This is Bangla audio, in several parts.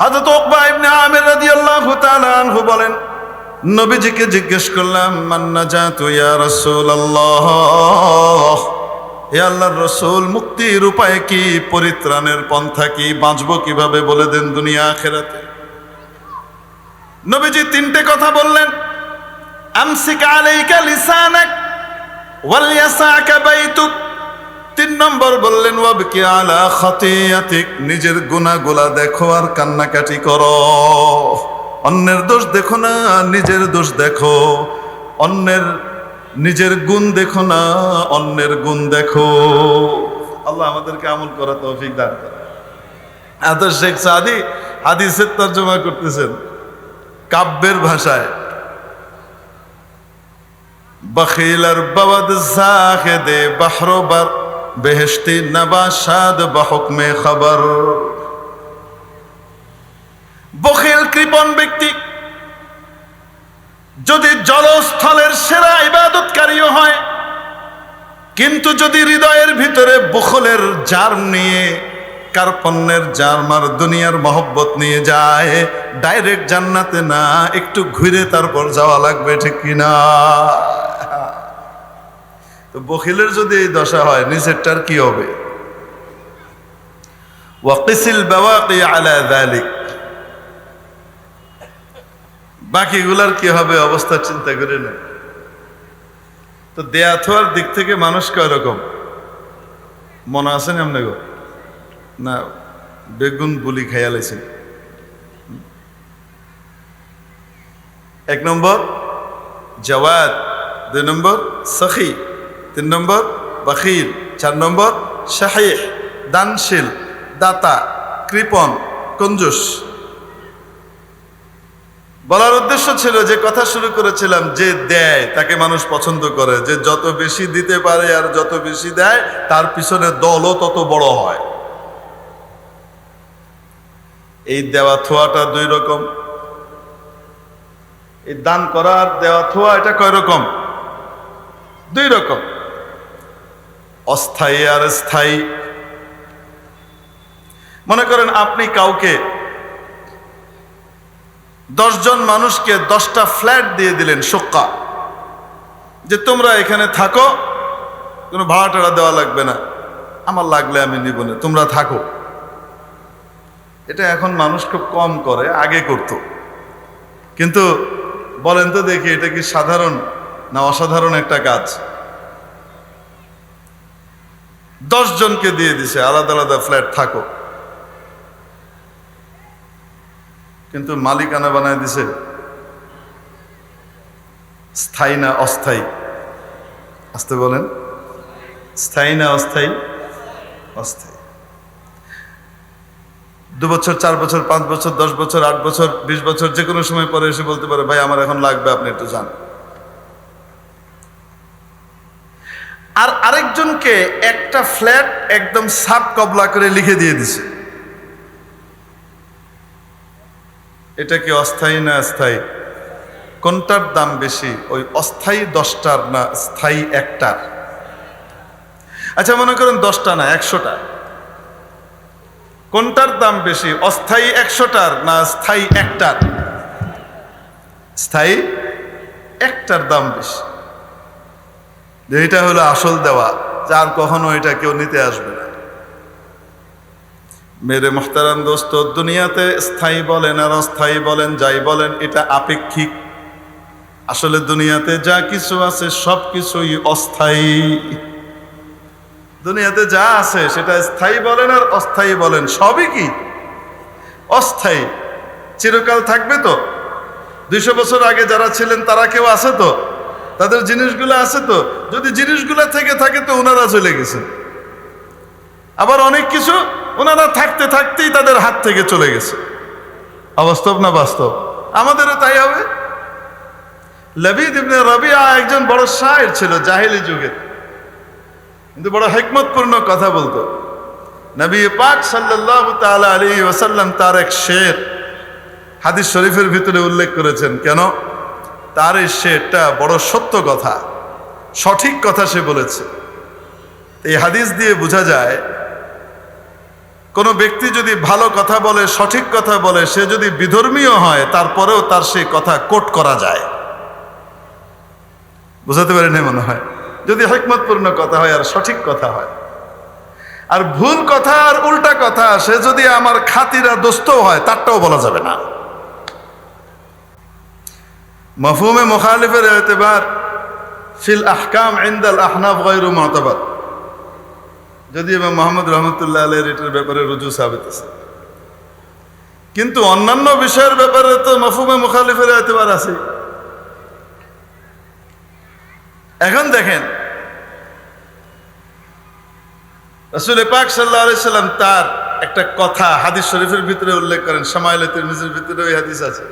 হযরত উকবা ইবনে আমির রাদিয়াল্লাহু তাআলা আনহু বলেন, নবীজিকে জিজ্ঞেস করলাম, মান নাজাতু ইয়া রাসূলুল্লাহ, হে আল্লাহর রাসূল, মুক্তির উপায় কি, পরিত্রাণের পন্থা কি, বাঁচবো কিভাবে বলে দেন দুনিয়া আখিরাতে। নবীজি তিনটে কথা বললেন। আমসিক আলাইকা লিসানাক ওয়াল ইয়াসাকা বাইতুক। 3 নম্বর বললেন, ওয়াবকি আলা খাতিয়াতিক, নিজের গুনাহগুলা দেখো আর কান্নাকাটি করো। অন্যের দোষ দেখো না, নিজের দোষ দেখো। নিজের গুণ দেখো না, অন্যের গুণ দেখো। আল্লাহ আমাদেরকে আমল করার তৌফিক দান করে। এত শেখ সাদি হাদিসের তরজমা করতেছেন কাব্যের ভাষায়। বখিলার বাওয়াদ জাহিদে বাহরবার বেহেশতি নবাশাদ বাহুকমে খবর। বখিল কৃপণ ব্যক্তি যদি জলস্থলের সেরা ইবাদতকারীও হয়, কিন্তু যদি হৃদয়ের ভিতরে বখলের জার নিয়ে, কার্পণ্যের জারমার দুনিয়ার মহব্বত নিয়ে যায়, ডাইরেক্ট জান্নাতে না, একটু ঘুরে তারপর যাওয়া লাগবে, ঠিক কিনা? তো বখিলের যদি এই দশা হয়, নিচেরটার কি হবে? ওয়াকিসিল বাওয়াকি আলা যালিক, বাকিগুলার কি হবে অবস্থা চিন্তা করে না। তো দেয়া থোয়ার দিক থেকে মানুষ কয় রকম মনে আছে না আপনাকে? না বেগুন বুলি খাইয়া লাইছেন। 1 নম্বর জাওয়াদ, 2 নম্বর সখী, 3 নম্বর বখিল, 4 নম্বর শাহীহ, দানশীল, দাতা, কৃপণ, কঞ্জুস। বলার উদ্দেশ্য ছিল, যে কথা শুরু করেছিলাম, যে দেয় তাকে মানুষ পছন্দ করে, যে যত বেশি দিতে পারে আর যত বেশি দেয় তার পিছনে দলও তত বড় হয়। এই দেওয়া থোয়াটা 2 রকম। এই দান করা আর দেওয়া থোয়া এটা কয় রকম? 2 রকম, অস্থায়ী আর স্থায়ী। মনে করেন আপনি কাউকে 10 জন মানুষকে 10টা ফ্ল্যাট দিয়ে দিলেন, শোক্কা, যে তোমরা এখানে থাকো, কোনো ভাড়া টাড়া দেওয়া লাগবে না, আমার লাগলে আমি নিব না, তোমরা থাকো। এটা এখন মানুষ খুব কম করে, আগে করত। কিন্তু বলেন তো দেখি, এটা কি সাধারণ না অসাধারণ একটা কাজ? 10 জনকে দিয়ে দিছে, আলাদা আলাদা ফ্ল্যাট, থাকো। কিন্তু মালিকানা বানায় দিছে স্থায়ী না অস্থায়ী? আসতে বলেন, স্থায়ী না অস্থায়ী? অস্থায়ী। 2 বছর, 4 বছর, 5 বছর, 10 বছর, 8 বছর, 20 বছর, যে কোনো সময় পরে এসে বলতে পারে, ভাই আমার এখন লাগবে, আপনি একটু যান। আর আরেকজনকে একটা ফ্ল্যাট একদম সাব কবলা করে লিখে দিয়ে দিছে। এটা কি অস্থায়ী না স্থায়ী? কোনটার দাম বেশি, ওই অস্থায়ী 10টার না স্থায়ী 1টার? আচ্ছা মনে করেন 10টা না 100টা, কোনটার দাম বেশি, অস্থায়ী 100টার না স্থায়ী 1টার? স্থায়ী 1টার দাম বেশি। এইটা হলো আসল দেওয়া, যার কখনো এটা কেউ নিতে আসবে না। মেরে মুহতারাম দোস্ত, দুনিয়াতে স্থায়ী বলেন আর অস্থায়ী বলেন, যাই বলেন, এটা আপেক্ষিক। আসলে দুনিয়াতে যা কিছু আছে সব কিছুই অস্থায়ী। দুনিয়াতে যা আছে সেটা স্থায়ী বলেন আর অস্থায়ী বলেন, সবই কি অস্থায়ী। চিরকাল থাকবে তো? 200 বছর আগে যারা ছিলেন তারা কেউ আছে তো? তাদের জিনিসগুলো আছে তো? যদি জিনিসগুলো থেকে থাকে তো ওনারা চলে গেছেন। আবার অনেক কিছু ওনারা থাকতে থাকতেই তাদের হাত থেকে চলে গেছে। অবাস্তব না বাস্তব? আমাদেরও তাই হবে। লাবিদ ইবনে রাবিআ একজন বড় শায়ের ছিল জাহেলি যুগে, কিন্তু বড় হিকমতপূর্ণ কথা বলতো। নবী পাক সাল্লাল্লাহু তাআলা আলাইহি ওয়াসাল্লাম তার এক শের হাদিস শরীফের ভিতরে উল্লেখ করেছেন। কেন? তার এই শেরটা বড় সত্য কথা, সঠিক কথা সে বলেছে। এই হাদিস দিয়ে বোঝা যায় কোনো ব্যক্তি যদি ভালো কথা বলে, সঠিক কথা বলে, সে যদি বিধর্মীয় হয়, তারপরেও তার সেই কথা কোট করা যায়। বুঝাতে পারি না মনে হয়? যদি হিকমতপূর্ণ কথা হয় আর সঠিক কথা হয়। আর ভুল কথা আর উল্টা কথা সে যদি আমার খাতিরা দোস্ত হয়, তারটাও বলা যাবে না। মাফহুমে মুখালিফের এতেবার ফিল আহকাম ইনদাল আহনাফ গায়রু মুতাবার। যদি ইমাম মুহাম্মদ রহমতুল্লাহ আলাইহির এটার ব্যাপারে রুজু সাবিত আছে, কিন্তু অন্যান্য বিষয়ের ব্যাপারে তো মাফহুমে মুখালিফের এতেবার আছে। এখন দেখেন, রাসূল পাক সাল্লাল্লাহু আলাইহি সাল্লাম তার একটা কথা হাদিস শরীফের ভিতরে উল্লেখ করেন, শামাইল তিরমিজির ভিতরে ওই হাদিস আছে,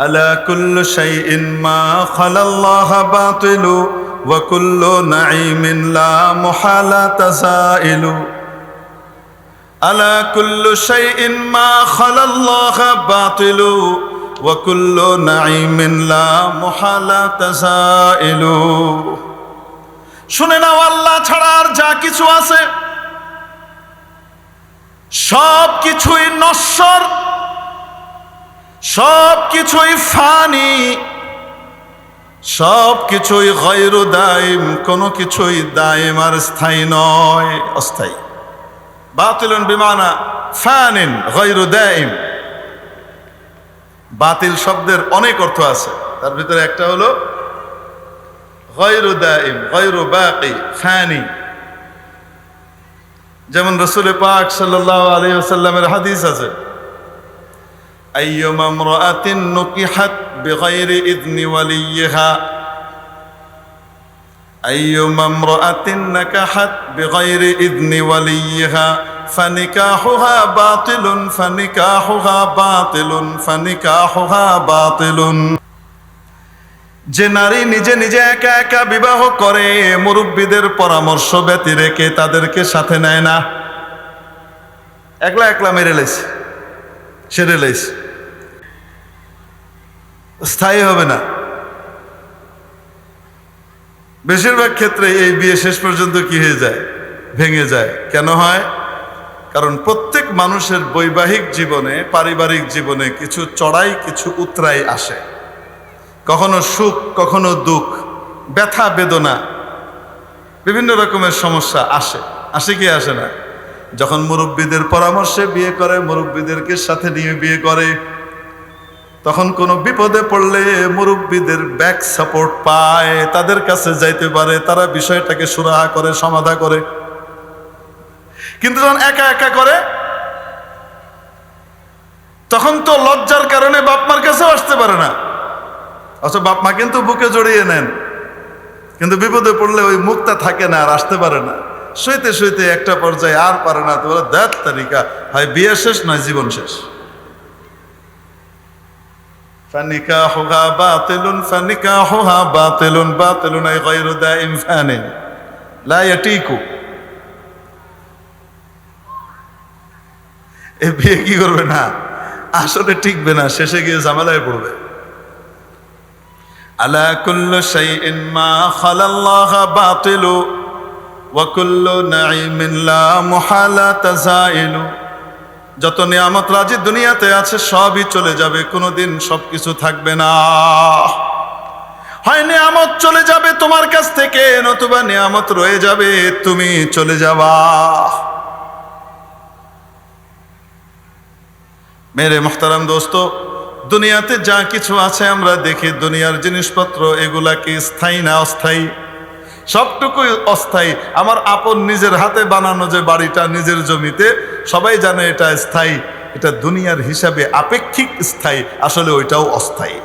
আলা কুল্লু শাইইন মা খালাল্লাহ বাতিলু ওয়া কুল্লু নাঈমিন লা মুহালা তাযাইলু। আলা কুল্লু শাইইন মা খালাল্লাহ বাতিলু ওয়া কুল্লু নাঈমিন লা মুহালা তাযাইলু। শুনে নাও, আল্লাহ ছাড়া আর যা কিছু আছে সব কিছুই নশ্বর, সব কিছুই ফানি, সব কিছুই গায়রু দাইম, কোনো কিছুই দাইম আর স্থায়ী নয়, অস্থায়ী। বাতিলুন বিমানা ফানিন গায়রু দাইম। বাতিল শব্দের অনেক অর্থ আছে, তার ভিতরে একটা হলো গায়রু দাইম, গায়রু বাকি, ফানি। যেমন রাসূল পাক সাল্লাল্লাহু আলাইহি ওয়াসাল্লামের হাদিস আছে, আইয়ুমা ইমরাআতিন নুকিহাত বিগাইরি ইযনি ওয়ালিয়্যিহা, আইয়ুমা ইমরাআতিন নাকাহাত বিগাইরি ইযনি ওয়ালিয়্যিহা ফানিকাহুহা বাতিলুন ফানিকাহুহা বাতিলুন ফানিকাহুহা বাতিলুন। যে নারী নিজে নিজে একা একা বিবাহ করে, মুরব্বীদের পরামর্শ ব্যতি রেখে তাদেরকে সাথে নেয় না, একলা একলা মেরে লাইছে, সেরে লাইছে, স্থায়ী হবে না। বেশিরভাগ ক্ষেত্রে এই বিয়ে শেষ পর্যন্ত কি হয়ে যায়? ভেঙে যায়। কেন হয়? কারণ প্রত্যেক মানুষের বৈবাহিক জীবনে, পারিবারিক জীবনে কিছু চড়াই কিছু উতরাই আসে। কখনো সুখ, কখনো দুঃখ, ব্যথা বেদনা, বিভিন্ন রকমের সমস্যা আসে। আসে কি আসে না? যখন মুরব্বীদের পরামর্শে বিয়ে করে, মুরব্বীদেরকে সাথে নিয়ে বিয়ে করে, তখন কোনো বিপদে পড়লে মুরব্বীদের ব্যাক সাপোর্ট পায়, তাদের কাছে যাইতে পারে, তারা বিষয়টাকে সুরাহা করে, সমাধা করে। কিন্তু যখন একা একা করে, তখন তো লজ্জার কারণে বাপ মার কাছেও আসতে পারে না। অথচ বাপ মা কিন্তু বুকে জড়িয়ে নেন, কিন্তু বিপদে পড়লে ওই মুখটা থাকে না, আর আসতে পারে না। শুইতে শুইতে একটা পর্যায়ে আর পারে না, তো বলে দেখ তারিকা, হয় বিয়ে শেষ নয় জীবন শেষ। ফানিকাহুহা বাতিলুন ফানিকাহুহা বাতিলুন, বাতিলুন আই গায়রু দাইম ফানিন লা ইয়াতিকু। এই বিয়ে কি করবে না, আসলে টিকবে না, শেষে গিয়ে ঝামেলায় পড়বে। আলা কুল্লু শাইইন মা খালাল্লাহ বাতিলু ওয়া কুল্লু নাঈমিন লা মুহালা তাযাইলু। যত নিয়ামত রাজি দুনিয়াতে আছে সবই চলে যাবে, কোনোদিন সবকিছু থাকবে না। হয় নিয়ামত চলে যাবে তোমার কাছ থেকে, নতুবা নিয়ামত রয়ে যাবে, তুমি চলে যাবা। মেরে মুহতারাম দোস্ত, দুনিয়াতে যা কিছু আছে আমরা দেখি, দুনিয়ার জিনিসপত্র, এগুলা কি স্থায়ী না অস্থায়ী? সবটুকুই অস্থায়ী। আমার আপন নিজের হাতে বানানো যে বাড়িটা নিজের জমিতে, সবাই জানে এটা স্থায়ী, এটা দুনিয়ার হিসাবে আপেক্ষিক স্থায়ী, আসলে ওইটাও অস্থায়ী।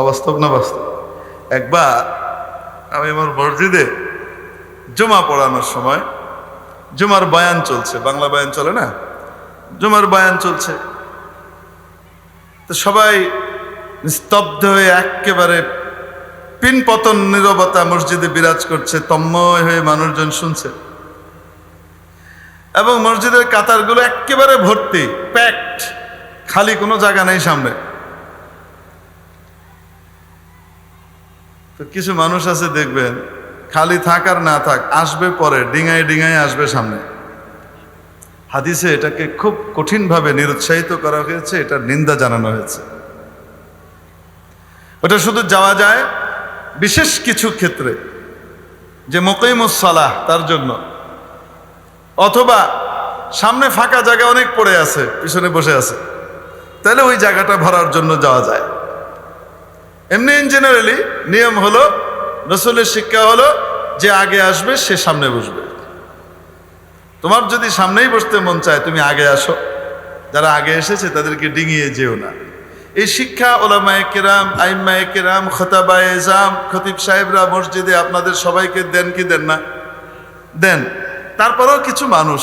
অবাস্তব না বাস্তব? একবার আমি আমার মসজিদে জুমা পড়ানোর সময়, জুমার বয়ান চলছে, বাংলা বয়ান চলে না, জুমার বয়ান চলছে, তো সবাই স্তব্ধ হয়ে একেবারে পিনপতন নীরবতা মসজিদে বিরাজ করছে, তন্ময় হয়ে মানুষজন শুনছে, এবং মসজিদের কাতারগুলো একেবারে ভর্তি, প্যাকড, খালি কোনো জায়গা নেই সামনে। তো কিছু মানুষ আছে দেখবেন খালি থাক আর না থাক, আসবে পরে, ডিঙায় ডিঙায় আসবে সামনে। হাদিসে এটাকে খুব কঠিনভাবে নিরুৎসাহিত করা হয়েছে, এটা নিন্দা জানানো হয়েছে। ওটা শুধু যাওয়া যায় বিশেষ কিছু ক্ষেত্রে, যে মুকিমুস সালাহ তার জন্য, অথবা সামনে ফাঁকা জায়গা অনেক পড়ে আছে, পিছনে বসে আছে, তাহলে ওই জায়গাটা ভরার জন্য যাওয়া যায়। এমনি ইন জেনারেলি নিয়ম হলো, রাসূলের শিক্ষা হলো যে আগে আসবে সে সামনে বসবে। তোমার যদি সামনেই বসতে মন চায় তুমি আগে আসো, যারা আগে এসেছে তাদেরকে ডিঙিয়ে যেও না। এই শিক্ষা ওলামায়ে কেরাম, আইম্মায়ে কেরাম, খতাবায়ে এজাম, খতিব সাহেবরা মসজিদে আপনাদের সবাইকে দেন কি দেন না? দেন। তারপরেও কিছু মানুষ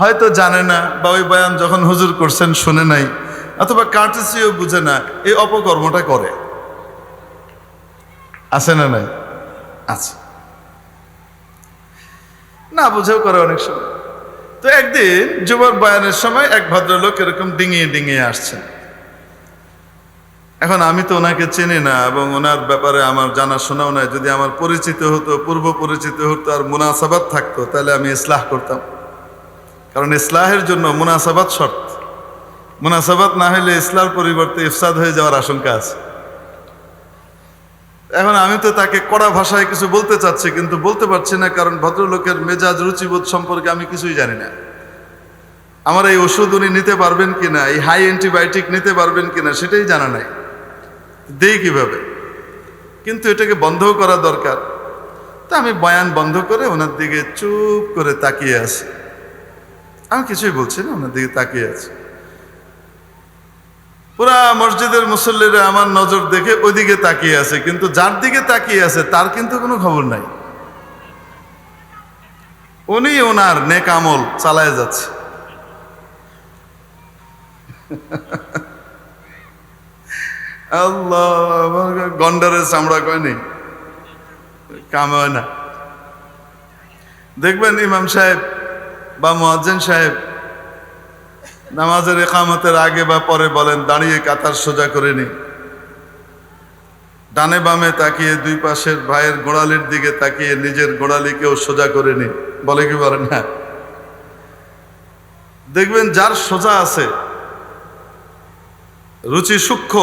হয়তো জানে না, বা ওই বয়ান যখন হুজুর করছেন শুনে নাই, অথবা কার্টেসিও বুঝে না, এই অপকর্মটা করে। আছে না নাই? আছে। না বুঝেও করে অনেক সময়। তো একদিন জুমার বয়ানের সময় এক ভদ্রলোক এরকম ডিঙিয়ে ডিঙিয়ে আসছেন। এখন আমি তো ওনাকে চিনি না, এবং ওনার ব্যাপারে আমার জানাশোনাও নাই। যদি আমার পরিচিত হতো, পূর্ব পরিচিত হতো, আর মুনাসাবাত থাকতো, তাহলে আমি ইসলাহ করতাম। কারণ ইসলাহের জন্য মুনাসাবাত শর্ত। মুনাসাবাত না হলে ইসলার পরিবর্তে ইফসাদ হয়ে যাওয়ার আশঙ্কা আছে। এখন আমি তো তাকে কড়া ভাষায় কিছু বলতে চাচ্ছি, কিন্তু বলতে পারছি না, কারণ ভদ্রলোকের মেজাজ রুচিবোধ সম্পর্কে আমি কিছুই জানি না। আমার এই ওষুধ উনি নিতে পারবেন কিনা, এই হাই অ্যান্টিবায়োটিক নিতে পারবেন কিনা, সেটাই জানা নাই। দেই কিভাবে? কিন্তু এটাকে বন্ধও করা দরকার। তা আমি বয়ান বন্ধ করে ওনার দিকে চুপ করে তাকিয়ে আছি। আমি কিছুই বলছি না, ওনার দিকে তাকিয়ে আছি। পুরা মসজিদের মুসল্লিরা আমার নজর দেখে ওইদিকে তাকিয়ে আছে, কিন্তু যার দিকে তাকিয়ে আছে তার কিন্তু কোনো খবর নাই। উনি ওনার নেক আমল চালায় যাচ্ছে। আল্লাহ, গন্ডারের চামড়া কয় নেই, কাম হয় না। দেখবেন ইমাম সাহেব বা মুয়াজ্জিন সাহেব নামাজের ইকামতের আগে বা পরে বলেন, দাঁড়িয়ে কাতার সোজা করে নি, ডানে বামে তাকিয়ে দুই পাশের ভাইয়ের গোড়ালির দিকে তাকিয়ে নিজের গোড়ালিকেও সোজা করে নি, বলে কি বলেন? হ্যাঁ। দেখবেন যার সোজা আছে, রুচি সূক্ষ্ম,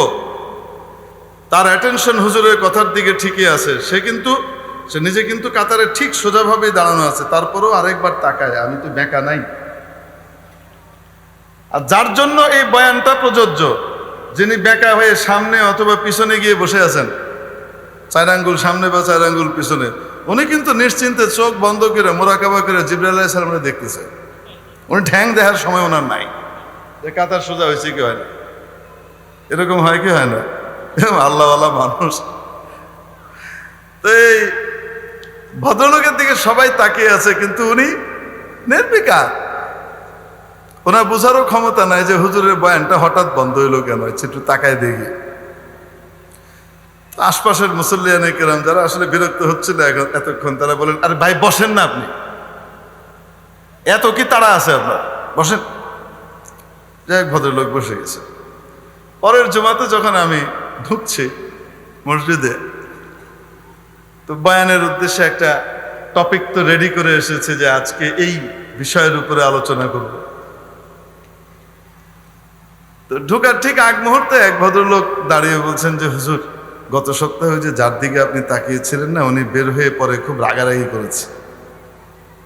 তার অ্যাটেনশন হুজুরের কথার দিকে ঠিকই আছে, সে নিজে কিন্তু কাতারে ঠিক সোজাভাবেই দাঁড়ানো আছে, তারপরেও আরেকবার তাকায়, আমি তো বেঁকা নাই। আর যার জন্য এই বয়ানটা প্রযোজ্য, যিনি বেঁকা হয়ে সামনে অথবা পিছনে গিয়ে বসে আছেন, 4 আঙ্গুল সামনে বা 4 আঙ্গুল পিছনে, উনি কিন্তু নিশ্চিন্তে চোখ বন্ধ করে মোরাকাবা করে জিবরাইল আলাইহিস সালামকে দেখতেছে। উনি ঠ্যাং দেখার সময় ওনার নাই, যে কাতার সোজা হয়েছে কি হয় না। এরকম হয় কি হয় না? আল্লাহওয়ালা মানুষ। তো এই ভদ্রলোকের দিকে সবাই তাকিয়ে আছে, কিন্তু উনি নির্বিকার। ওনার বোঝারও ক্ষমতা নাই যে হুজুরের বয়ানটা হঠাৎ বন্ধ হইলো কেন, একটু তাকায় দেখি। আশপাশের মুসল্লিয়ানে কেরাম যারা আসলে বিরক্ত হচ্ছিল এতক্ষণ, তারা বলেন, আরে ভাই বসেন না, আপনি এত কি তাড়া আছে আপনার, বসেন। যাই হোক, ভদ্রলোক বসে গেছে। পরের জুমাতে যখন আমি ঢুকছি মসজিদে, তো বয়ানের উদ্দেশ্যে একটা টপিক তো রেডি করে এসেছে যে আজকে এই বিষয়ের উপরে আলোচনা করব। তো ঢোকার ঠিক আগ মুহূর্তে এক ভদ্রলোক দাঁড়িয়ে বলছেন যে, হুজুর, গত সপ্তাহে যে যার দিকে আপনি তাকিয়েছিলেন না, উনি বের হয়ে পরে খুব রাগারাগি করেছে।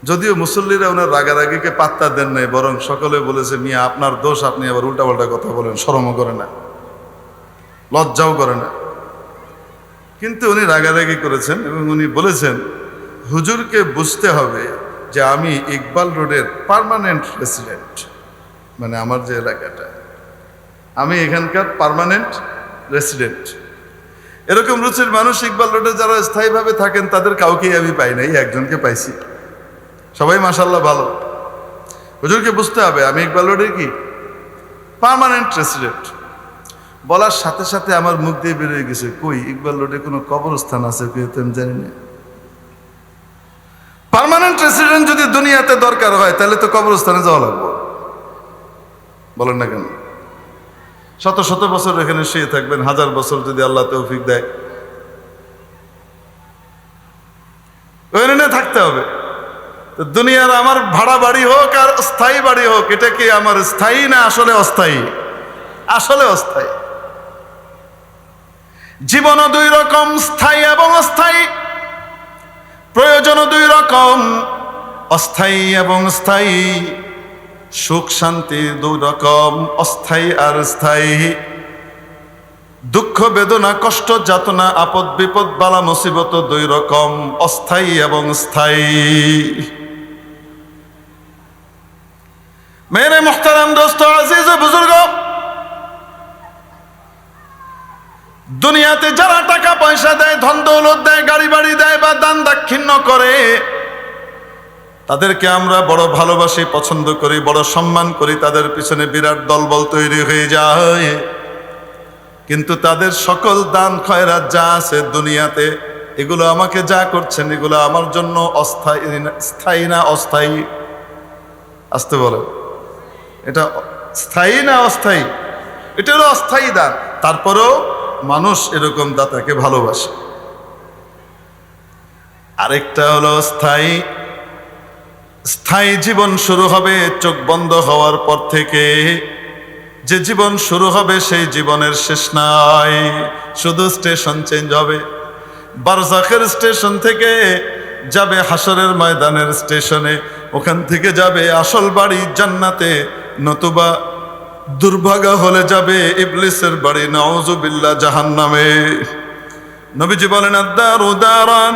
যদিও মুসল্লিরা ওনার রাগারাগিকে পাত্তা দেন নাই, বরং সকলে বলেছে, মিয়া আপনার দোষ, আপনি আবার উল্টাপাল্টা কথা বলেন, শরমও করে না, লজ্জাও করে না। কিন্তু উনি রাগারাগি করেছেন এবং উনি বলেছেন, হুজুরকে বুঝতে হবে যে আমি ইকবাল রোডের পার্মানেন্ট রেসিডেন্ট, মানে আমার যে এলাকাটা, আমি এখানকার পার্মানেন্ট রেসিডেন্ট। এরকম রুচির মানুষ ইকবাল রোডে যারা স্থায়ীভাবে থাকেন তাদের কাউকেই আমি পাই নাই, একজনকে পাইছি। সবাই মাশাআল্লাহ ভালো। হুজুরকে বুঝতে হবে আমি ইকবাল রোডের কি পার্মানেন্ট রেসিডেন্ট। বলার সাথে সাথে আমার মুখ দিয়ে বেরিয়ে গেছে, কই ইকবাল রোডে কোনো কবরস্থান আছে কি আমি জানি না। পার্মানেন্ট রেসিডেন্ট যদি দুনিয়াতে দরকার হয় তাহলে তো কবরস্থানে যাওয়া লাগবে, বলেন না কেন? শত শত বছর এখানে শুয়ে থাকবেন, 1000 বছর যদি আল্লাহ তৌফিক দেয়। হবে। তো দুনিয়ার আমার ভাড়া বাড়ি হোক আর স্থায়ী বাড়ি হোক, এটা কি আমার স্থায়ী না আসলে অস্থায়ী? আসলে অস্থায়ী। জীবনও দুই রকম, স্থায়ী এবং অস্থায়ী। প্রয়োজনও দুই রকম, অস্থায়ী এবং স্থায়ী। সুখ শান্তি দুই রকম, অস্থায়ী আর স্থায়ী। দুঃখ বেদনা কষ্ট যাতনা আপদ বিপদ বালা মুসিবত দুই রকম, অস্থায়ী এবং স্থায়ী। মেরে মুহতারাম দোস্ত, আজিজ ও বুজুর্গ, দুনিয়াতে যারা টাকা পয়সা দেয়, ধন দৌলত দেয়, গাড়ি বাড়ি দেয় বা দান দাক্ষিণ্য করে, তাদেরকে আমরা বড় ভালোবাসি, পছন্দ করি, বড় সম্মান করি, তাদের পিছনে বিরাট দলবল তৈরি হয়ে যায়। কিন্তু তাদের সকল দান খয়রাত যা আছে দুনিয়াতে, এগুলো আমাকে যা করছেন, এগুলো আমার জন্য অস্থায়ী, স্থায়ী না অস্থায়ী? আসতে বলেন, এটা স্থায়ী না অস্থায়ী? এটা হলো অস্থায়ী দান। তারপরেও মানুষ এরকম দাতাকে ভালোবাসে। আরেকটা হলো স্থায়ী। স্থায়ী জীবন শুরু হবে চোখ বন্ধ হওয়ার পর থেকে। যে জীবন শুরু হবে সেই জীবনের শেষ নাই, শুধু স্টেশন চেঞ্জ হবে। বারজাখের স্টেশন থেকে যাবে হাসরের ময়দানের স্টেশনে, ওখান থেকে যাবে আসল বাড়ি জান্নাতে, নতুবা দুর্ভাগা হলে যাবে ইবলিসের বাড়ি, নাউজুবিল্লাহ, জাহান্নামে। নবীজি বলেন, আদ-দারু দারান,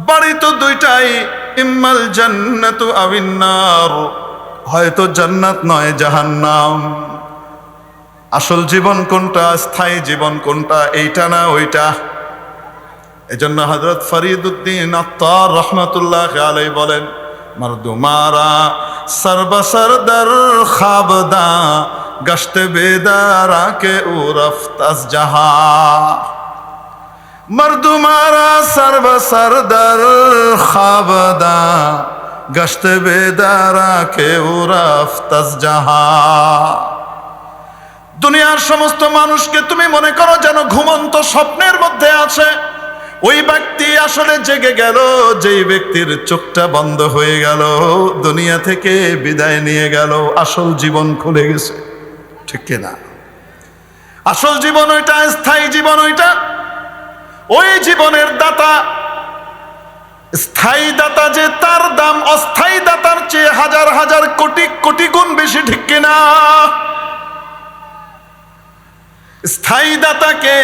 বাড়ি তো দুইটাই, ইম্মাল জান্নাতু আবিন নার, হয়তো জান্নাত নয় জাহান্নাম। আসল জীবন কোনটা, স্থায়ী জীবন কোনটা, এইটা না ওইটা? এজন্য হযরত ফরিদউদ্দীন আত্তার রহমাতুল্লাহ আলাইহি বলেন, মরদুমারা সরবসরদর খাবদা, গশতে বেদারা কে উরফতাস জাহা। মরদুমারা সরবসরদর খাবদা, গশতে বেদারা কে উরফতাস জাহা। দুনিয়ার সমস্ত মানুষকে তুমি মনে করো যেন ঘুমন্ত স্বপ্নের মধ্যে আছে। ওই ব্যক্তি আসলে জেগে গেল, যেই ব্যক্তির চোখটা বন্ধ হয়ে গেল, দুনিয়া থেকে বিদায় নিয়ে গেল, আসল জীবন খুলে গেছে। ঠিক কিনা? আসল জীবন ওইটা, স্থায়ী জীবন ওইটা। ওই জীবনের দাতা, স্থায়ী দাতা যে, তার দাম অস্থায়ী দাতার চেয়ে হাজার হাজার কোটি কোটি গুণ বেশি। ঠিক কিনা? স্থায়ী দাতাকে,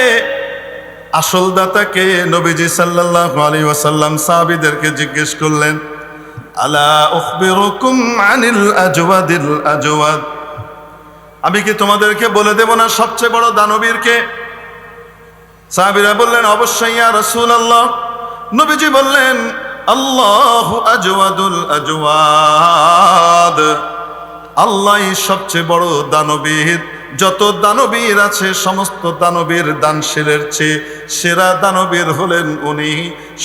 আসল দাতাকে নবীজি সাল্লাল্লাহু আলাইহি ওয়াসাল্লাম সাহাবীদেরকে জিজ্ঞেস করলেন, আলা উখবিরুকুম আনিল আজওয়াদিল আজওয়াদ, আমি কি তোমাদেরকে বলে দেব না সবচেয়ে বড় দানবীর কে? সাহাবীরা বললেন, অবশ্যই ইয়া রাসূলুল্লাহ। নবীজি বললেন, আল্লাহু আজওয়াদুল আজওয়াদ, আল্লাহই সবচেয়ে বড় দানবীর। যত দানবীর আছে সমস্ত দানবীর দানশীলের চেয়ে সেরা দানবীর হলেন উনি।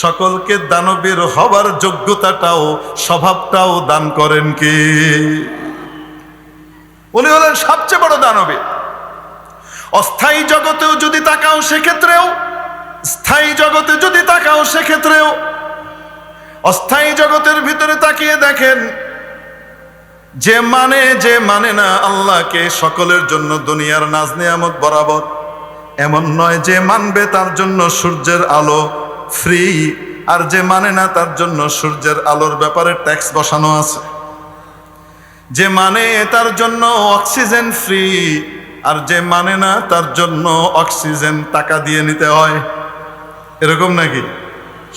সকলকে দানবীর হবার যোগ্যতাটাও স্বভাবটাও দান করেন কি? উনি হলেন সবচেয়ে বড় দানবীর। অস্থায়ী জগতেও যদি তাকাও সেক্ষেত্রেও, স্থায়ী জগতে যদি তাকাও সেক্ষেত্রেও। অস্থায়ী জগতের ভিতরে তাকিয়ে দেখেন, যে মানে না আল্লাহকে, সকলের জন্য দুনিয়ার নাজ নিয়ামত বরাবর। এমন নয় যে মানবে তার জন্য সূর্যের আলো ফ্রি, আর যে মানে না তার জন্য সূর্যের আলোর ব্যাপারে ট্যাক্স বসানো আছে। যে মানে তার জন্য অক্সিজেন ফ্রি, আর যে মানে না তার জন্য অক্সিজেন টাকা দিয়ে নিতে হয়। এরকম নাকি?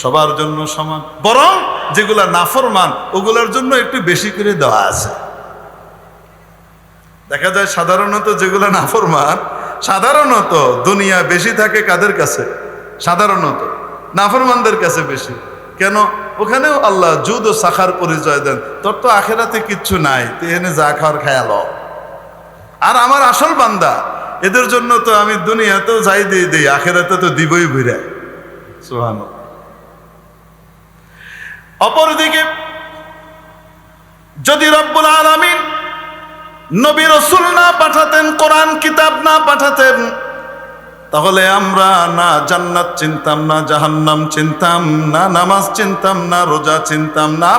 সবার জন্য সমান, বরং যেগুলা নাফরমান ওগুলোর জন্য একটু বেশি করে দেওয়া আছে। দেখা যায় সাধারণত যেগুলা নাফরমান, সাধারণত দুনিয়া বেশি থাকে কাদের কাছে? সাধারণত নাফরমানদের কাছে বেশি। কেন? ওখানেও আল্লাহ জুদ ও সাখার পরিচয় দেন। তোর তো আখেরাতে কিচ্ছু নাই, তুই এনে যা খাওয়ার খেয়াল। আর আমার আসল বান্দা, এদের জন্য তো আমি দুনিয়াতেও যাই দিয়ে দিই, আখেরাতে তো দিবই ঘুরে। সুবহানাল্লাহ। অপরদিকে যদি রব্বুল আলামিন নবী রাসূল না পাঠাতেন, কোরআন কিতাব না পাঠাতেন, তাহলে আমরা না জান্নাত চিনতাম, না জাহান্নাম চিনতাম, না নামাজ চিনতাম, না রোজা চিনতাম, না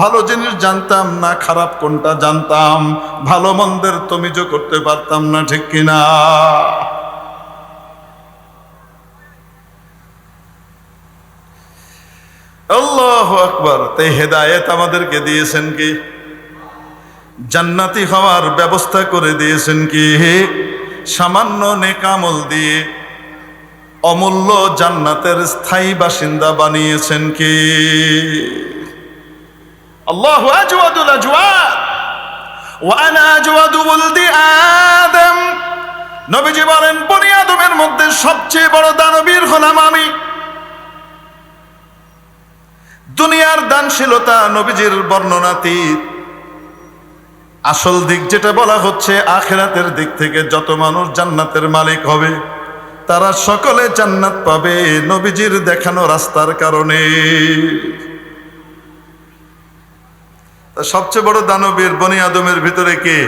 ভালো জিনিস জানতাম, না খারাপ কোনটা জানতাম, ভালো মন্দের তমিজও করতে পারতাম না, ঠিক কিনা? আল্লাহু আকবার। তাই হেদায়েত আমাদেরকে দিয়েছেন কি? জান্নাতি হওয়ার ব্যবস্থা করে দিয়েছেন কি? সামান্য নেক আমল দিয়ে অমূল্য জান্নাতের স্থায়ী বাসিন্দা বানিয়েছেন কি? আল্লাহু আজওয়াদুল আজওয়াদ ওয়া আনা আজওয়াদু ওয়ালদি আদম। নবীজি বলেন, বনি আদমের মধ্যে সবচেয়ে বড় দানবীর হলাম আমি। দুনিয়ার দানশীলতা নবীজির বর্ণনাতীত। আসল দিক যেটা বলা হচ্ছে, আখিরাতের দিক থেকে যত মানুষ জান্নাতের মালিক হবে তারা সকলে জান্নাত পাবে নবীজির দেখানো রাস্তার কারণে। সবচেয়ে বড় দানবীর বনি আদমের ভিতরে কে?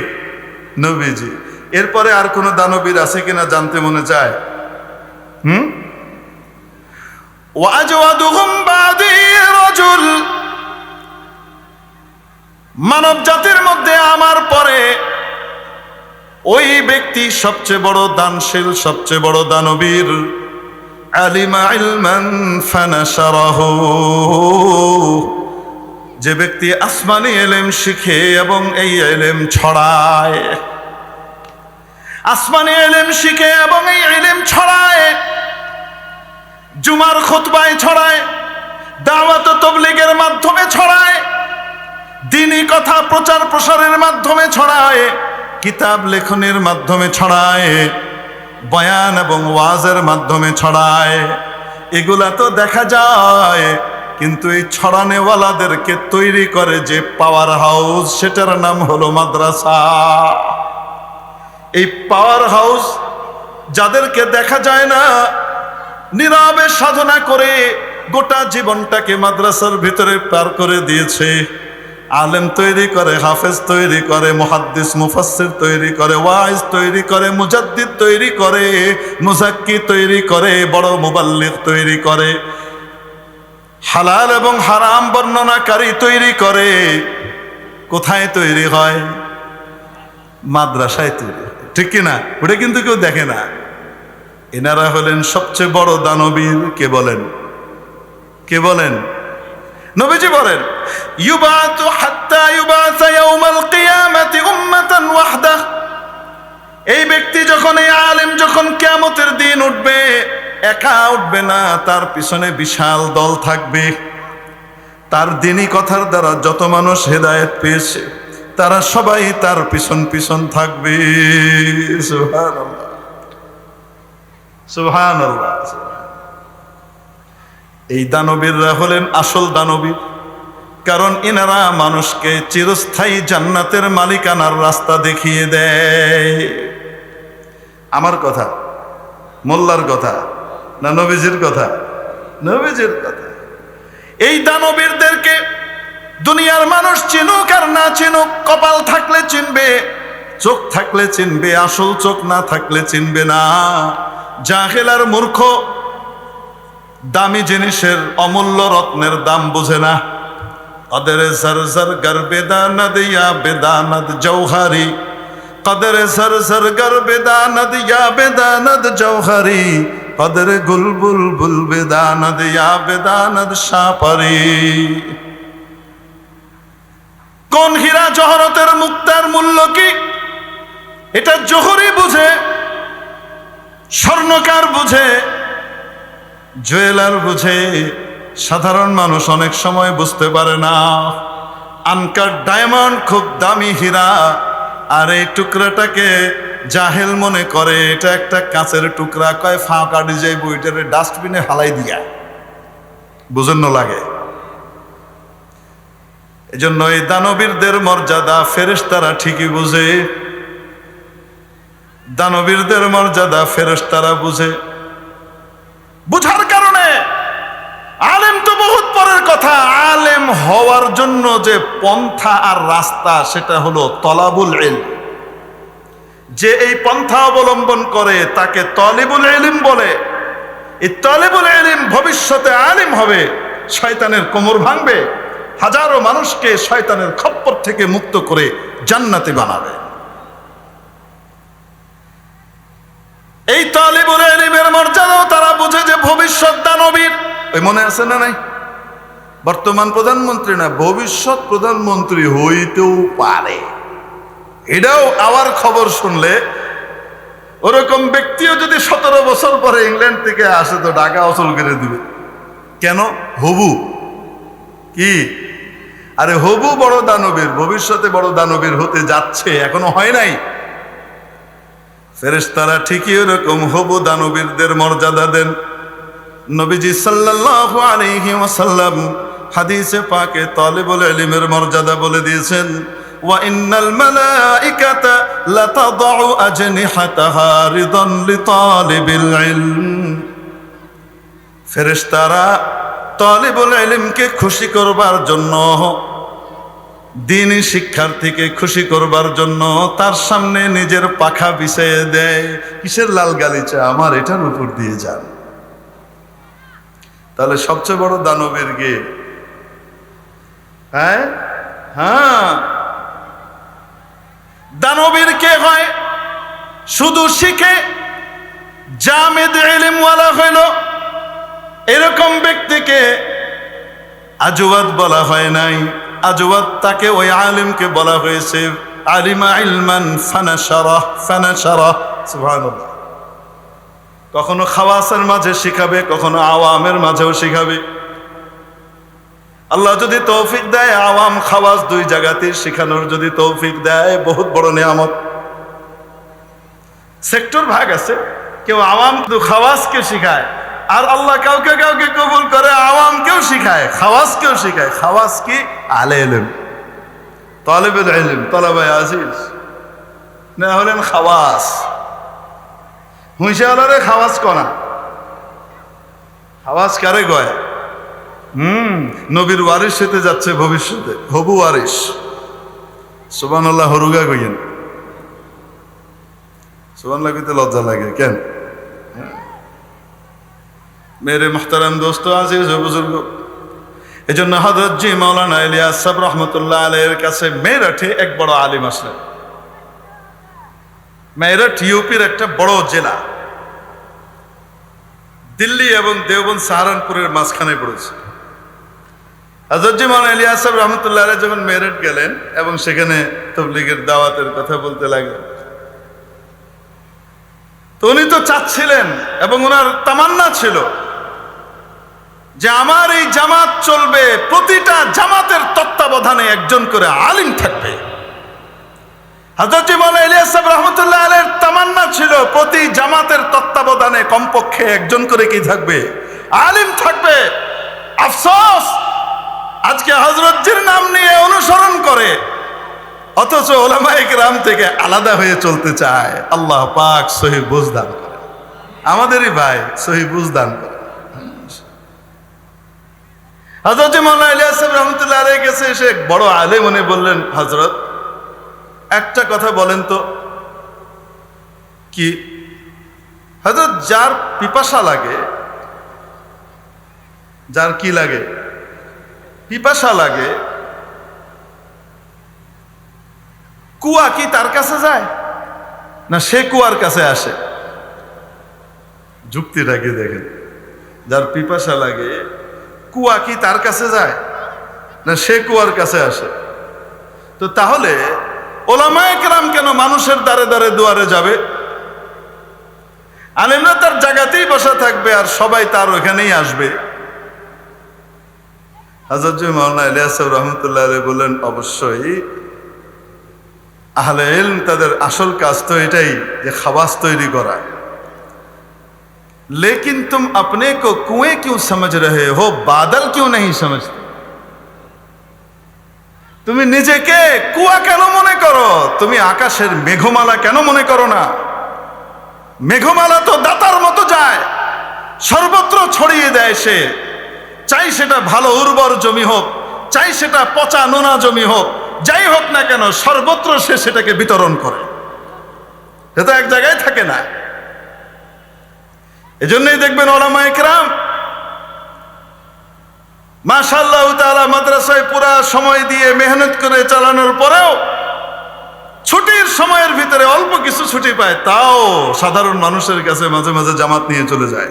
নবীজি। এরপরে আর কোন দানবীর আছে কিনা জানতে মনে চায়? ওয়াজওয়াদুহুম বাদি রাজুল। মানব জাতির মধ্যে আমার পরে ওই ব্যক্তি সবচেয়ে বড় দানশীল, সবচেয়ে বড় দানবীর। আলিমা ইলমান ফানাশারাহু। যে ব্যক্তি আসমানি ইলম শিখে এবং এই ইলম ছড়ায়, আসমানি ইলম শিখে এবং এই ইলম ছড়ায়, জুমার খুতবায় ছড়ায়, দাওয়াত ও তাবলীগের মাধ্যমে ছড়ায়, দ্বীনি কথা প্রচার প্রসারের মাধ্যমে ছড়ায়, কিতাব লেখনের মাধ্যমে ছড়ায়, বয়ান এবং ওয়াজের মাধ্যমে ছড়ায়। এগুলা তো দেখা যায়, কিন্তু এই ছড়ানেওয়ালাদেরকে তৈরি করে যে পাওয়ার হাউস, সেটার নাম হলো মাদ্রাসা। এই পাওয়ার হাউস যাদেরকে দেখা যায় না, নীরবে সাধনা করে গোটা জীবনটাকে মাদ্রাসার ভিতরে পার করে দিয়েছে। আলেম তৈরি করে, হাফেজ তৈরি করে, মুহাদ্দিস মুফাসসির তৈরি করে, ওয়াইজ তৈরি করে, মুজাদ্দিদ তৈরি করে, মুজাক্কি তৈরি করে, বড় মুবাল্লিগ তৈরি করে, হালাল এবং হারাম বর্ণনাকারী তৈরি করে। কোথায় তৈরি হয়? মাদ্রাসায় তৈরি হয়, ঠিক কিনা? ওটা কিন্তু কেউ দেখে না। এনারা হলেন সবচেয়ে বড় দানবীর। কে বলেন? কে বলেন? নবীজি বলেন, ইউবাতু হাত্তা ইউবাসা ইয়াউমাল কিয়ামাতি উম্মাতান ওয়াহদাহ। এই ব্যক্তি যখন, এই আলেম যখন কিয়ামতের দিন উঠবে, একা উঠবে না, তার পিছনে বিশাল দল থাকবে। তার দ্বীনি কথার দ্বারা যত মানুষ হেদায়েত পেয়েছে তারা সবাই তার পিছন পিছন থাকবে। সুবহানাল্লাহ, সুবহানাল্লাহ। এই দানবীররা হলেন আসল দানবীর, কারণ এনারা মানুষকে চিরস্থায়ী জান্নাতের মালিকানার রাস্তা দেখিয়ে দেয়। আমার কথা, মোল্লার কথা না নবীজির কথা? নবীজির কথা। এই দানবীরদেরকে দুনিয়ার মানুষ চিনুক আর না চিনুক, কপাল থাকলে চিনবে, চোখ থাকলে চিনবে, আসল চোখ না থাকলে চিনবে না। জাহেল আর মূর্খ দামি জিনিসের, অমূল্য রত্নের দাম বোঝে না। কদরে সরসর গর বেদানদ ইয়া বেদানদ জৌহরি, কদরে সরসর গর বেদানদ ইয়া বেদানদ জৌহরি, কদরে গুলবুল বুল বেদানদ ইয়া বেদানদ শাপরি। কোন হীরা জহরতের মুক্তার মূল্য কি, এটা জোহরি বুঝে, স্বর্ণকার বুঝে, জুয়েলার বুঝে। সাধারণ মানুষ অনেক সময় বুঝতে পারে না। আনকাট ডায়মন্ড খুব দামি হীরা, আর এই টুকরাটাকে জাহেল মনে করে এটা একটা কাঁচের টুকরা, কয় ফাঁকা ডিজাই বইটারে ডাস্টবিনে হালাই দিয়া, বুঝন্ন লাগে। এজন্য এই দানবীরদের মর্যাদা ফেরেশতারা ঠিকই বুঝে, দানবীরদের মর্যাদা ফেরেশতারা বুঝে। বুঝার কারণে আলেম তো বহুত পরের কথা, আলেম হওয়ার জন্য যে পন্থা আর রাস্তা, সেটা হলো তলাবুল ইলম। যে এই পন্থা অবলম্বন করে তাকে তালিবুল ইলম বলে। এই তালিবুল ইলম ভবিষ্যতে আলিম হবে, শয়তানের কোমর ভাঙবে, হাজারো মানুষকে শয়তানের খপ্পর থেকে মুক্ত করে জান্নাতি বানাবে। এই তালিবুল ইলমের মর্যাদাও তারা বুঝে যে ভবিষ্যৎ দানবীর। ওই মনে আছে না নাই? বর্তমান প্রধানমন্ত্রী না, ভবিষ্যৎ প্রধানমন্ত্রী হইতেও পারে। এটাও আবার খবর শুনলে ওরকম ব্যক্তিও যদি 17 বছর পরে ইংল্যান্ড থেকে আসে তো ঢাকা অচল করে দিবে। কেন? হবু কি? আরে হবু বড় দানবীর, ভবিষ্যতে বড় দানবীর হতে যাচ্ছে, এখনো হয় নাই। ফেরেশতারা ঠিকই ওরকম হবু দানবীরদের মর্যাদা দেন। নবীজি সাল্লাল্লাহু আলাইহি ওয়াসাল্লাম হাদিসে পাকে তালিবুল ইলমের মর্যাদা বলে দিয়েছেন, ওয়া ইন্নাল মালাইকাতা লাতাদউ আজনিহাতাহা রিদান লিতালিবিল ইলম। ফেরেশতারা তালিবুল ইলমকে খুশি করবার জন্য, দ্বীনি শিক্ষার্থীকে খুশি করবার জন্য তার সামনে নিজের পাখা বিছিয়ে দেয়। কিসের লাল গালিচা? আমার এটার উপর দিয়ে যান। তাহলে সবচেয়ে বড় দানবীর কে? হ্যাঁ, দানবীর কে হয়? শুধু শিখে জামেদ ইলমওয়ালা হইল, এরকম ব্যক্তিকে আজওয়াদ বলা হয় নাই। আজওয়াদ তাকে ওই আলিমকে বলা হয়েছে আলিমা ইলমান ফানাশারা। সুবহানাল্লাহ। কখনো খাওয়াসের মাঝে শিখাবে, কখনো আওয়ামের মাঝেও শিখাবে। আল্লাহ যদি তৌফিক দেয় আওয়াম খাওয়াস দুই জায়গাতে শিখানোর যদি তৌফিক দেয়, বহুত বড় নিয়ামত। সেক্টর ভাগ আছে, কেউ আওয়াম শুধু খাওয়াসকে শিখায়, আর আল্লাহ কাউকে কাউকে কবুল করে আওয়ামকেও শিখায়, খাওয়াসকেও শিখায়। খাওয়াস কি? আলে ইলম, তালিবুল ইলম, তালাবায়ে আজিজ না হলেন খাওয়াস। হুঁশিয়ালারে খাওয়াস কনা, খাওয়াস কারে গয়? নবীর ওয়ারিস হতে যাচ্ছে ভবিষ্যতে, হবু ওয়ারিস। সুবহানাল্লাহ। হরুগা কইয়েন সুবহানাল্লাহ কইতে লজ্জা লাগে কেন? মেরে মুহতারাম দোস্ত, আজিজ ও বুজুর্গ, এজন্য হযরত জি মাওলানা ইলিয়াস সাহেব রহমতুল্লাহ আলাইহির কাছে মেরঠে এক বড় আলিম আসলেন। মেরঠ ইউপির একটা বড় জেলা, দিল্লি এবং দেওবন্দ সাহারানপুরের মাঝখানে পড়েছে। হযরত জি মাওলানা ইলিয়াস সাহেব রহমতুল্লাহ আলাইহি যখন মেরঠ গেলেন এবং সেখানে তাবলীগের দাওয়াতের কথা বলতে লাগলেন, তো উনি তো চাচ্ছিলেন এবং ওনার তামান্না ছিল যে আমার এই জামাত চলবে, প্রতিটা জামাতের তত্ত্বাবধানে একজন করে আলিম থাকবে। হযরত মাওলানা ইলিয়াস সাহেব রাহমাতুল্লাহ আলাইহির তামান্না ছিল প্রতি জামাতের তত্ত্বাবধানে কমপক্ষে একজন করে কি থাকবে? আলিম থাকবে। আফসোস, আজকে হযরতজির নাম নিয়ে অনুসরণ করে, অথচ উলামায়ে কিরাম থেকে আলাদা হয়ে চলতে চায়। আল্লাহ পাক সহি বুঝ দান করেন, আমাদেরই ভাই সহি বুঝ দান করেন। হযরত মাওলানা ইলিয়াস সাহেব রাহমাতুল্লাহ আলাইহির কাছে এসে বড় আলেম উনি বললেন, হযরত একটা কথা বলেন তো। কি? হযরত যার পিপাসা লাগে, যার কি লাগে? পিপাসা লাগে, কুয়া কি তার কাছে যায় না সে কুয়ার কাছে আসে? যুক্তিটা কি দেখেন। যার পিপাসা লাগে, কুয়া কি তার কাছে যায় না সে কুয়ার কাছে আসে? তো তাহলে উলামায়ে কেরাম কেন মানুষের দ্বারে দ্বারে দুয়ারে যাবে? আলেমরা তার জায়গাতেই বসা থাকবে আর সবাই তার ওখানেই আসবে। হযরত মাওলানা ইলিয়াস সাহেব রাহমাতুল্লাহ আলাইহি বললেন, অবশ্যই আহলে ইলম তাদের আসল কাজ তো এটাই যে খাওয়াস তৈরি করা। लेकिन तुम अपने को कुएं क्यों समझ रहे हो, बादल क्यों नहीं समझते? তুমি নিজেকে কুয়া কেন মনে করো? তুমি আকাশের মেঘমালা কেন মনে করো না? মেঘমালা তো দাতার মতো যায়, সর্বত্র ছড়িয়ে দেয় সে। চাই সেটা ভালো উর্বর জমি হোক, চাই সেটা পচা নোনা জমি হোক, যাই হোক না কেন সর্বত্র সে সেটাকে বিতরণ করে। সে তো এক জায়গায় থাকে না। এজন্যই দেখবেন ওলামায়ে কেরাম মাশাআল্লাহ তাআলা মাদ্রাসায় পুরা সময় দিয়ে মেহনত করে চালানোর পরেও ছুটির সময়ের ভিতরে অল্প কিছু ছুটি পায়, তাও সাধারণ মানুষের কাছে মাঝে মাঝে জামাত নিয়ে চলে যায়।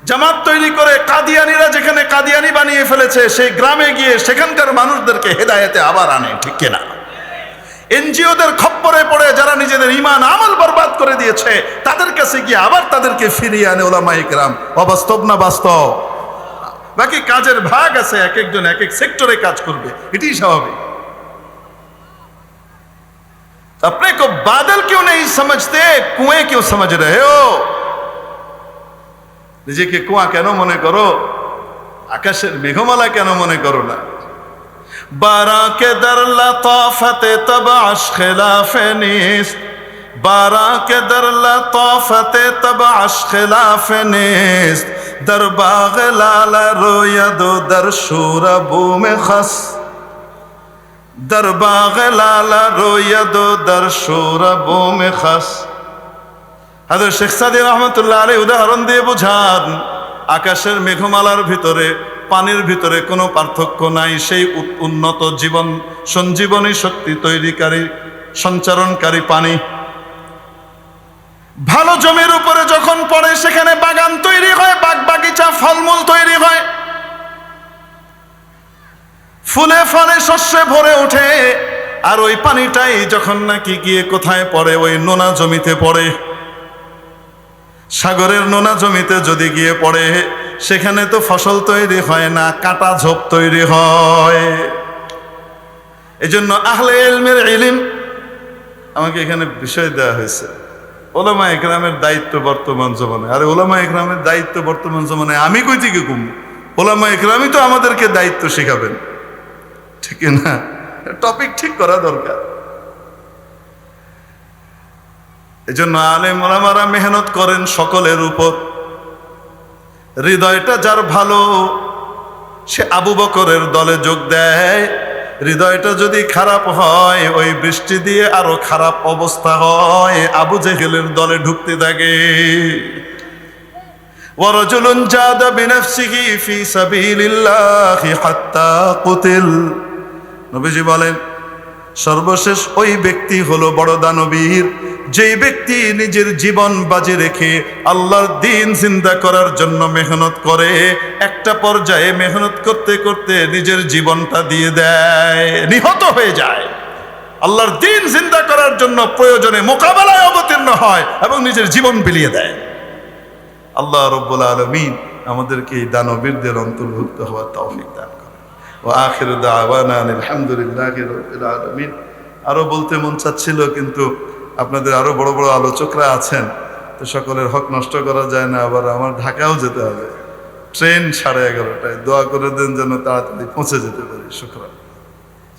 জামাত তৈরি করে কাদিয়ানিরা যেখানে কাদিয়ানি বানিয়ে ফেলেছে সেই গ্রামে গিয়ে সেখানকার মানুষদেরকে হেদায়েতে আবার আনে, ঠিক কিনা? এনজিওদের খপ্পরে পড়ে যারা নিজেদের ঈমান আমল বরবাদ করে দিয়েছে তাদের কাছে গিয়ে আবার তাদেরকে ফিরিয়ে আনে ওলামায়ে কেরাম। অবাস্তব না বাস্তব? বাকি কাজের ভাগ আছে, এক একজন এক এক সেক্টরে কাজ করবে, এটাই স্বাভাবিক। अपने को बादल क्यों नहीं समझते, कुएं क्यों समझ रहे हो? নিজেকে কুয়া কেন মনে করো? আকাশের মেঘমালা কেন মনে করো না? बारा के दर लताफत तबाश खिलाफ निस्त, बारा के दर लताफत तबाश खिलाफ निस्त, दर बाग लाला रोयद दर शूरबू में खस, दर बाग लाला रोयद दर शूरबू में खस। হযরত শেখ সাদী রহমাতুল্লাহ আলাইহি উদাহরণ দিয়ে বোঝান, আকাশের মেঘমালার ভিতরে পানির ভিতরে কোনো পার্থক্য নাই। সেই উন্নত জীবন সঞ্জীবনী শক্তি তৈরিকারী সঞ্চারণকারী পানি ভালো জমির উপরে যখন পড়ে সেখানে বাগান তৈরি হয়, বাগ বাগিচা ফলমূল তৈরি হয়, ফুলে ফলে শস্যে ভরে ওঠে। আর ওই পানিটাই যখন নাকি গিয়ে কোথায় পড়ে? ওই নোনা জমিতে পড়ে। সাগরের নোনা জমিতে যদি গিয়ে পড়ে সেখানে তো ফসল তৈরি হয় না, কাটা ঝোপ তৈরি হয়। এজন্য আহলে ইলমের ইলম, আমাকে এখানে বিষয় দেওয়া হয়েছে ওলামায়ে কেরামের দায়িত্ব বর্তমান জমানায়। আরে ওলামায়ে কেরামের দায়িত্ব বর্তমান জমানায় আমি কই থেকে কম? ওলামায়ে কেরামই তো আমাদেরকে দায়িত্ব শেখাবেন, ঠিক না? টপিক ঠিক করা দরকার। এজন্য আলেম ওলামারা মেহনত করেন সকলের উপর। হৃদয়টা যার ভালো সে আবু বকরের দলে যোগ দেয়। হৃদয়টা যদি খারাপ হয় ওই বৃষ্টি দিয়ে আরো খারাপ অবস্থা হয়, আবু জেহেলের দলে ঢুকতে থাকে। ওয়ারাজুলুন জাদা বিনাফসিহি ফি সাবিলিল্লাহি হাত্তা কুতিল। নবীজি বলেন সর্বশেষ ওই ব্যক্তি হলো বড় দানবীর, যেই ব্যক্তি নিজের জীবন বাজি রেখে আল্লাহর দ্বীন জিন্দা করার জন্য মেহনত করে। একটা পর্যায়ে মেহনত করতে করতে নিজের জীবনটা দিয়ে দেয়, নিহত হয়ে যায়। আল্লাহর দ্বীন জিন্দা করার জন্য প্রয়োজনে মোকাবেলায় অবতীর্ণ হয় এবং নিজের জীবন বিলিয়ে দেয়। আল্লাহ রাব্বুল আলামিন আমাদেরকে এই দানবীরদের অন্তর্ভুক্ত হওয়ার তৌফিক দান করেন। ওয়া আখিরু দাওয়ানা আলহামদুলিল্লাহি রাব্বিল আলামিন। আরো বলতে মন চাচ্ছিল, কিন্তু আপনাদের আরো বড় বড় আলোচকরা আছেন, তো সকলের হক নষ্ট করা যায় না। আবার আমার ঢাকাও যেতে হবে, ট্রেন 11:30টায়। দোয়া করে দেন যেন তাড়াতাড়ি পৌঁছে যেতে পারি। শুকরান।